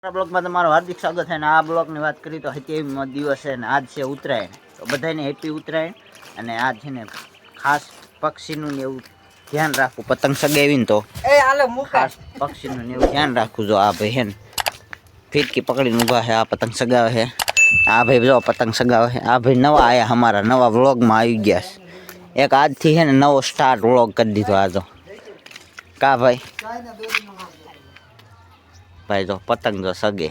બ્લોગમાં તમારું હાર્દિક સ્વાગત છે. અને આ બ્લોગની વાત કરી તો 27મો દિવસ છે ને આજ છે ઉત્તરાયણ. તો બધાને હેપી ઉત્તરાયણ. અને આજ છે ને ખાસ પક્ષીનું ને એવું ધ્યાન રાખવું, પતંગ સગાવીને તો ખાસ પક્ષીનું ને એવું ધ્યાન રાખવું. જો આ ભાઈ છે ને ફિરકી પકડીને ઊભા છે, આ પતંગ સગાવે છે. આ ભાઈ જો પતંગ સગાવે છે. આ ભાઈ નવા આયા, અમારા નવા વ્લોગમાં આવી ગયા છે. એક આજથી છે ને નવો સ્ટાર્ટ વ્લોગ કરી દીધો આ તો. કા ભાઈ ભાઈ જો પતંગ જો સગે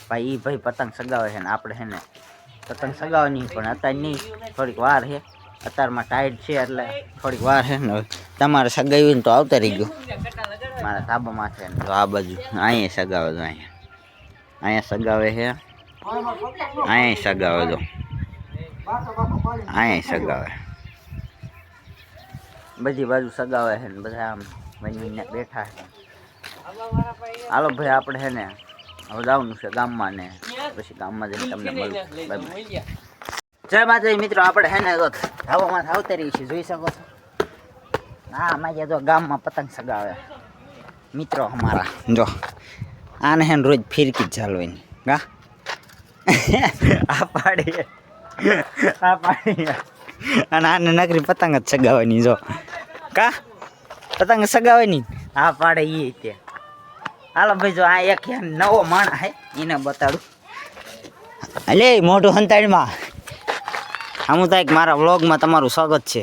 ભાઈ, એ ભાઈ પતંગ સગાવે છે ને આપણે છે ને પતંગ સગાવવાની પણ અત્યારે નહીં, થોડીક વાર છે. અત્યારમાં ટાઈટ છે એટલે થોડીક વાર છે ને. તમારે સગાવી ને તો આવતા રહી ગયો મારા ધાબામાં છે ને. તો આ બાજુ અહીંયા સગાવે, તો અહીંયા સગાવે છે, અહીંયા સગાવે, તો અહીંયા સગાવે, બધી બાજુ સગાવે છે ને. બધા આમ બનીને બેઠા છે. હાલો ભાઈ આપણે છે ને હવે જવાનું છે ગામમાં, ને પછી ગામમાં જઈને તમને મળું. જય માતાજી મિત્રો, આપણે છે ને ધાબામાં આવતા રહી છીએ, જોઈ શકો છો. હા અમારે જો ગામમાં પતંગ સગાવે મિત્રો અમારા. જો આને હે ને રોજ ફિરકી જ ચાલવાની ગા આ પાડી અને આને નકરી પતંગ જ સગાવવાની. જો કા પતંગ સગાવવાની હા પાડે એ તે. હાલો ભાઈ જો આ એક નવો માણસ હે, એને બતાડું. અલે મોઢું હંતાડીમાં આમ થાય કે મારા વ્લોગમાં તમારું સ્વાગત છે.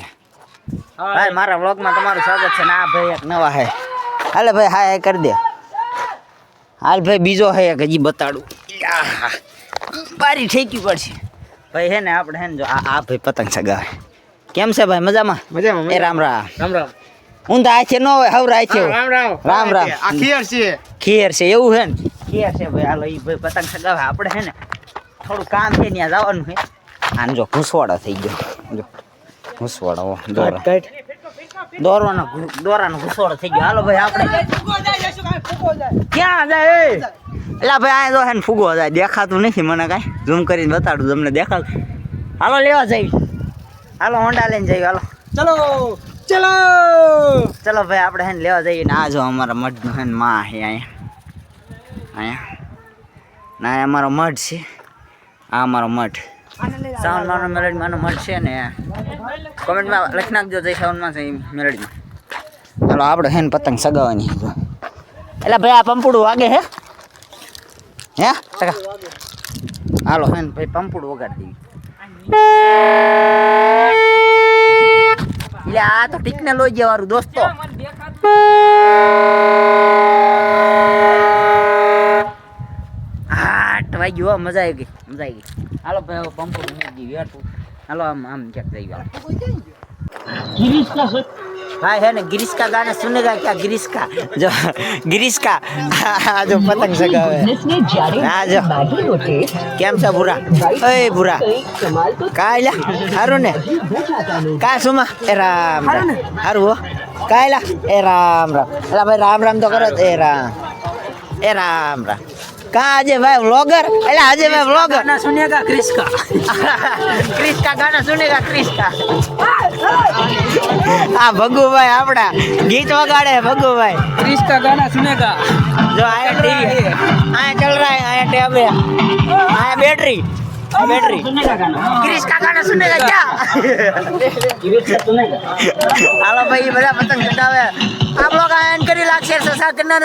ભાઈ મારા વ્લોગમાં તમારું સ્વાગત છે. ને આ ભાઈ એક નવા હે. હાલે ભાઈ હા એ કરી દે. હાલ ભાઈ બીજો હે એક હજી બતાડું. બારી ઠેકી પડશે ભાઈ. હે ને આપણે હે ને જો આ ભાઈ પતંગ સગાવે. કેમ છે ભાઈ? મજામાં? મજામાં. એ રામ રામ રામ રામ. ઊંધા આછે ન હોય, હવરા આછે. રામ રામ રામ રામ. આ ખીર છે, ખીર છે એવું હે ને? ખીર છે ભાઈ. હાલો એ ભાઈ પતંગ સગાવે. આપણે હે ને થોડું કામ છે ત્યાં જવાનું છે. આને જો ઘૂસવાડો થઈ ગયો, જો ઘૂસવાડો દોરાનો ઘૂસવાડો થઈ ગયો. હાલો ભાઈ આપણે ક્યાં જાય? એટલે ભાઈ આ જો હે ને ફૂગો જાય, દેખાતું નથી મને કાંઈ. ઝૂમ કરીને બતાડું તમને, દેખાતું. હાલો લેવા જઈ, હાલો હોન્ડા લઈને જઈએ. હાલો ચલો ચલો ચલો ભાઈ આપણે હે ને લેવા જઈએ. ને આ જો અમારા મઢનું હે ને માં છે અહીંયા ના, અમારો મઢ છે. આ અમારો મઢ સાવન માનો મેલડીમાંનો મઢ છે ને. કોમેન્ટમાં લખી નાખજો જય સાવનમાં છે મેલડીમાં. ચાલો આપણે હે ને પતંગ સગાવવાની. એટલે ભાઈ આ પંપુડું વાગે હે હે ટકા. હાલો હે ને ભાઈ પંપુડું વગાડી દેવી. એટલે આ તો ટેકનોલોજી વાળું દોસ્તો. 8 વાગ્યું. મજા આવી ગઈ, મજા આવી ગઈ. હાલો ભાઈ હવે પંપુડું મૂકી દેવી. હાલો આમ આમ ક્યાંક જઈ भाई है ना गिरीश का गाना सुनेगा क्या? गिरीश का जो गिरीश का जो पतंग सगावे आज केम सा बुरा ओए बुरा कायला हारू ने का सुमा ए राम हारू कायला ए राम राम अला भाई राम राम तो करो ए राम राम कहाँ अजय भाई व्लॉगर? अरे अजय भाई व्लॉगर गाना सुनेगा क्रिश का क्रिश का गाना सुनेगा क्रिश का. हाँ भगू भाई अपना गीत वगाड़े भगू भाई. क्रिश का गाना सुनेगा जो आया टीवी आया चल रहा है, आया टैब है, आया बैटरी बैटरी. क्रिश का गाना सुनेगा क्या? हेलो भाई बड़ा पतंग सगावे. आप लोग आयन करी लाख शेयर ससा करना.